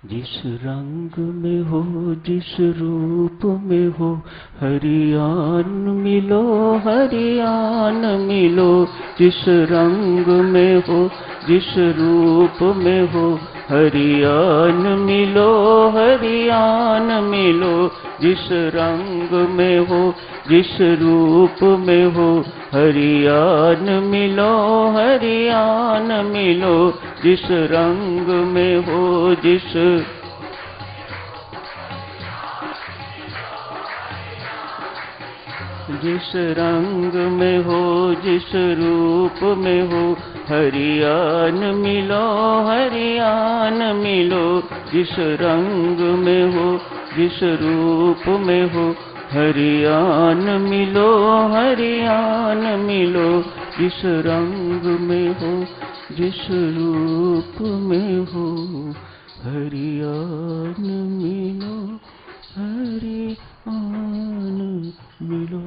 जिस रंग में हो, जिस रूप में हो, हरियान मिलो, हरियान मिलो। जिस रंग में हो, जिस रूप में हो, हरियान मिलो, हरियान मिलो। जिस रंग में हो, जिस रूप में हो, हरियान मिलो, हरियान मिलो। जिस रंग में हो, जिस रंग में हो, जिस रूप में हो, हरियान मिलो, हरियान मिलो। जिस रंग में हो, जिस रूप में हो, हरियान मिलो, हरियान मिलो। जिस रंग में हो, जिस रूप में हो, हरियान मिलो, हरियान मिलो।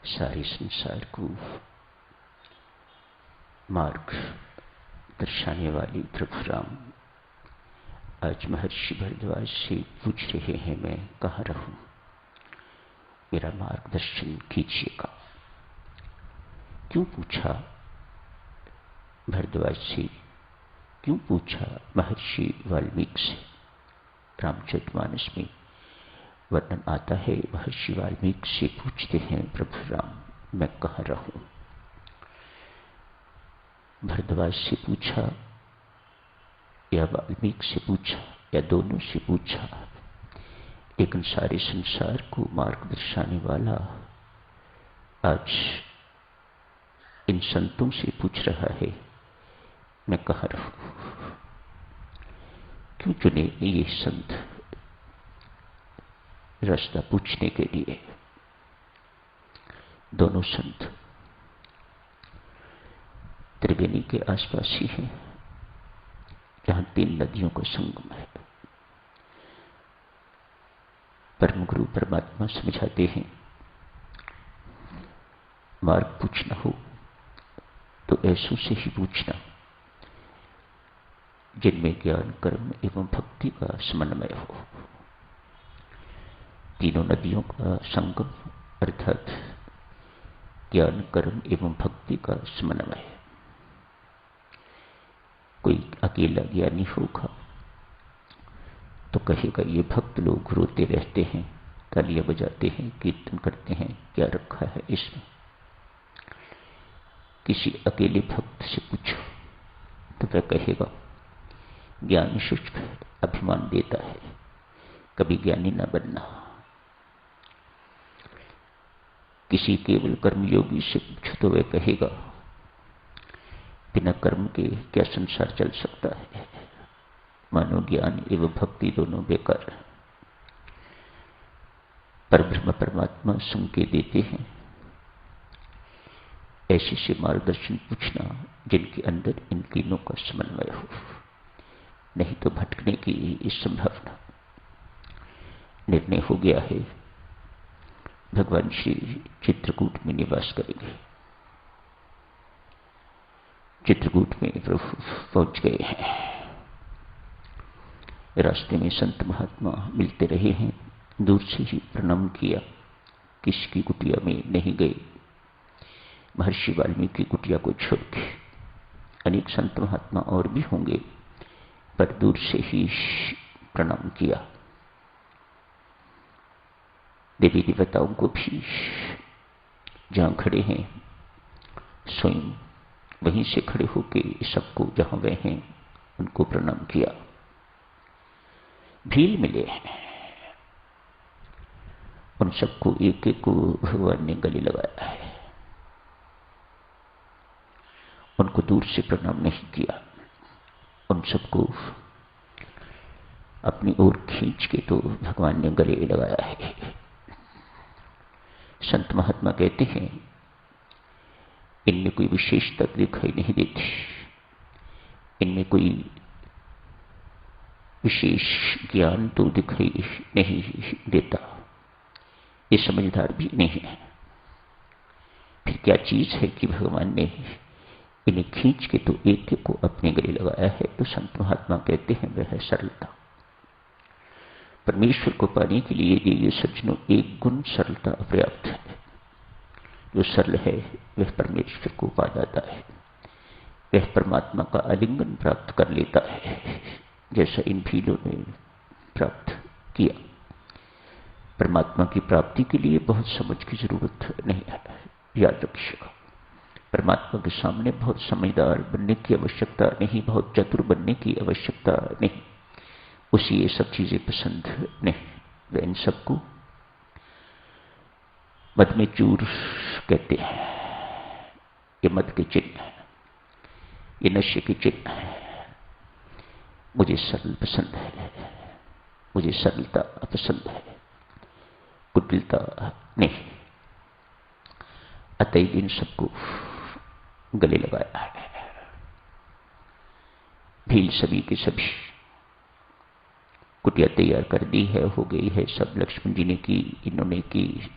सारे संसार को मार्ग दर्शाने वाली प्रभु राम आज महर्षि भरद्वाज से पूछ रहे हैं, मैं कहाँ रहूं, मेरा मार्गदर्शन कीजिएगा। क्यों पूछा भरद्वाज से, क्यों पूछा महर्षि वाल्मीकि से? रामचरितमानस में वर्णन आता है, महर्षि वाल्मीकि से पूछते हैं प्रभु राम, मैं कहाँ रहूं। भरद्वाज से पूछा या वाल्मीकि से पूछा या दोनों से पूछा, लेकिन सारे संसार को मार्ग दर्शाने वाला आज इन संतों से पूछ रहा है, मैं कहाँ रहूं। क्यों चुने ये संत रास्ता पूछने के लिए? दोनों संत त्रिवेणी के आसपास ही हैं, जहां 3 नदियों का संगम है। परम गुरु परमात्मा समझाते हैं, मार्ग पूछना हो तो ऐसों से ही पूछना जिनमें ज्ञान, कर्म एवं भक्ति का समन्वय हो। तीनों नदियों का संगम अर्थात ज्ञान, कर्म एवं भक्ति का समन्वय। कोई अकेला ज्ञानी होगा तो कहेगा, ये भक्त लोग रोते रहते हैं, तालियां बजाते हैं, कीर्तन करते हैं, क्या रखा है इसमें। किसी अकेले भक्त से पूछो तो वह कहेगा, ज्ञान शुष्क अभिमान देता है, कभी ज्ञानी न बनना। किसी केवल कर्मयोगी से पूछो तो वह कहेगा, बिना कर्म के क्या संसार चल सकता है, मानो ज्ञान एवं भक्ति दोनों बेकार। परब्रह्म परमात्मा संकेत देते हैं, ऐसे से मार्गदर्शन पूछना जिनके अंदर इन तीनों का समन्वय हो, नहीं तो भटकने की इस संभावना। निर्णय हो गया है, भगवान श्री चित्रकूट में निवास करेंगे। चित्रकूट में प्रभु पहुंच गए हैं। रास्ते में संत महात्मा मिलते रहे हैं, दूर से ही प्रणाम किया, किसकी कुटिया में नहीं गए। महर्षि वाल्मीकि की कुटिया को छोड़ के अनेक संत महात्मा और भी होंगे, पर दूर से ही प्रणाम किया। देवी देवताओं को भी जहां खड़े हैं स्वयं वहीं से खड़े होकर सबको जहां गए हैं उनको प्रणाम किया। भील मिले हैं, उन सबको एक एक को भगवान ने गले लगाया है। उनको दूर से प्रणाम नहीं किया, उन सबको अपनी ओर खींच के तो भगवान ने गले लगाया है। संत महात्मा कहते हैं, इनमें कोई विशेषता दिखाई नहीं देती, इनमें कोई विशेष ज्ञान तो दिखाई नहीं देता, ये समझदार भी नहीं है। फिर क्या चीज है कि भगवान ने इन्हें खींच के तो एक एक को अपने गले लगाया है। तो संत महात्मा कहते हैं वह है सरलता। परमेश्वर को पाने के लिए ये सज्जनों एक गुण सरलता पर्याप्त है। जो सरल है वह परमेश्वर को पा जाता है, वह परमात्मा का आलिंगन प्राप्त कर लेता है, जैसा इन भीलों ने प्राप्त किया। परमात्मा की प्राप्ति के लिए बहुत समझ की जरूरत नहीं है, याद रखिएगा। परमात्मा के सामने बहुत समझदार बनने की आवश्यकता नहीं, बहुत चतुर बनने की आवश्यकता नहीं। उसे ये सब चीजें पसंद नहीं। वे इन सबको मद में चूर कहते हैं। ये मद के चिन्ह है, ये नशे के चिन्ह है। मुझे सरल पसंद है, मुझे सरलता पसंद है, कुटिलता नहीं। अतएव इन सबको गले लगाया है। भील सभी के सभी कुटिया तैयार कर दी है, हो गई है सब। लक्ष्मण जी ने की, इन्होंने की,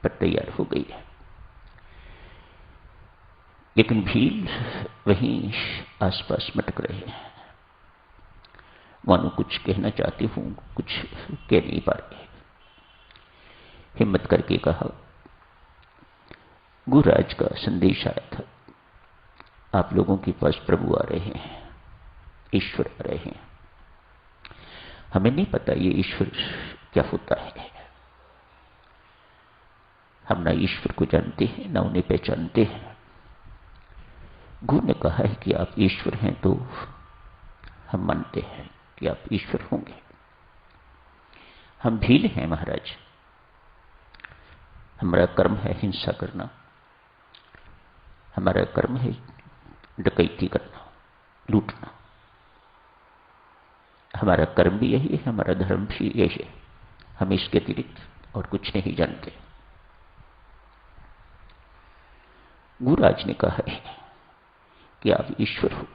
पर तैयार हो गई है। लेकिन भील वहीं आसपास मटक रहे हैं, मानो कुछ कहना चाहते हूं, कुछ कह नहीं पा रहे। हिम्मत करके कहा, गुरुराज का संदेश आया था, आप लोगों के पास प्रभु आ रहे हैं, ईश्वर आ रहे हैं। हमें नहीं पता ये ईश्वर क्या होता है। हम ना ईश्वर को जानते हैं, ना उन्हें पहचानते हैं। गुरु ने कहा है कि आप ईश्वर हैं, तो हम मानते हैं कि आप ईश्वर होंगे। हम भील हैं महाराज, हमारा कर्म है हिंसा करना, हमारा कर्म है डकैती करना, लूटना। हमारा कर्म भी यही है, हमारा धर्म भी यही है। हम इसके अतिरिक्त और कुछ नहीं जानते। गुरुराज ने कहा है कि आप ईश्वर हो,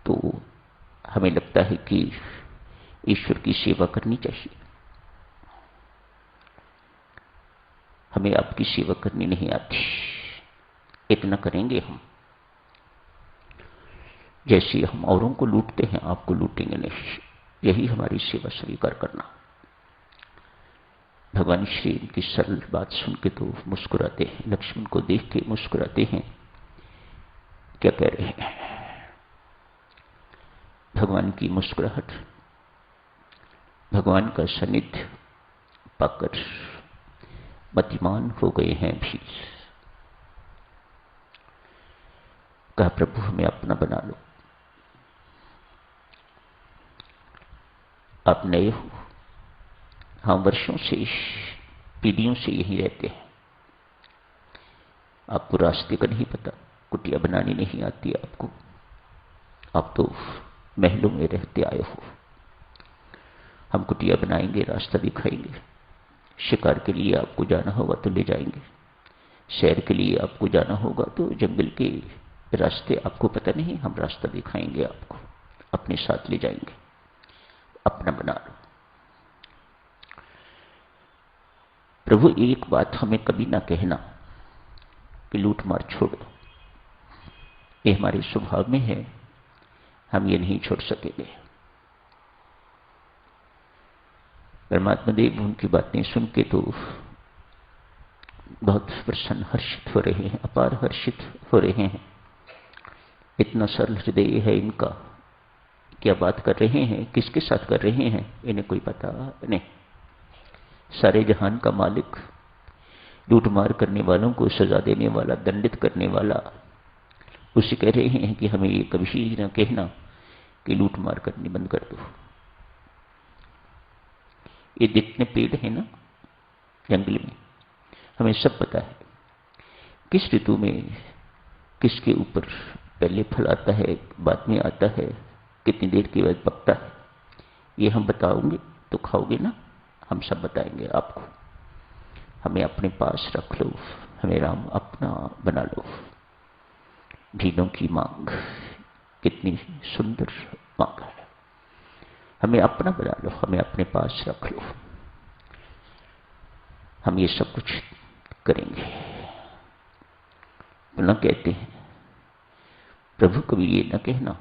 तो हमें लगता है कि ईश्वर की सेवा करनी चाहिए। हमें आपकी सेवा करनी नहीं आती, इतना करेंगे हम। जैसे हम औरों को लूटते हैं, आपको लूटेंगे नहीं। यही हमारी सेवा स्वीकार करना। भगवान श्री की सरल बात सुन के तो मुस्कुराते हैं, लक्ष्मण को देख के मुस्कुराते हैं। क्या कह रहे हैं? भगवान की मुस्कुराहट, भगवान का सानिध्य पाकर मतिमान हो गए हैं भी। कहा, प्रभु हमें अपना बना लो। आप नए हो, हम वर्षों से, पीढ़ियों से यहीं रहते हैं। आपको रास्ते का नहीं पता, कुटिया बनानी नहीं आती आपको। आप तो महलों में रहते आए हो। हम कुटिया बनाएंगे, रास्ता दिखाएंगे। शिकार के लिए आपको जाना होगा तो ले जाएंगे, सैर के लिए आपको जाना होगा तो जंगल के रास्ते आपको पता नहीं, हम रास्ता दिखाएंगे आपको, अपने साथ ले जाएंगे। अपना बना लो। प्रभु एक बात हमें कभी ना कहना कि लूट मार छोड़ दो, ये हमारे स्वभाव में है, हम ये नहीं छोड़ सकेंगे। परमात्मा देव उनकी बातें सुन के तो बहुत प्रसन्न, हर्षित हो रहे हैं, अपार हर्षित हो रहे हैं। इतना सरल हृदय है इनका। क्या बात कर रहे हैं, किसके साथ कर रहे हैं, इन्हें कोई पता नहीं। सारे जहान का मालिक, लूट मार करने वालों को सजा देने वाला, दंडित करने वाला, उसे कह रहे हैं कि हमें ये कभी न कहना कि लूट मार करनी बंद कर दो। ये जितने पेड़ हैं ना जंगल में, हमें सब पता है किस ऋतु में किसके ऊपर पहले फल आता है, बाद में आता है, कितनी देर के बाद पकता है। ये हम बताओगे तो खाओगे ना, हम सब बताएंगे आपको। हमें अपने पास रख लो, हमें राम अपना बना लो। भीलों की मांग कितनी सुंदर मांग है। हमें अपना बना लो, हमें अपने पास रख लो, हम ये सब कुछ करेंगे। पुनः कहते हैं, प्रभु कभी ये न कहना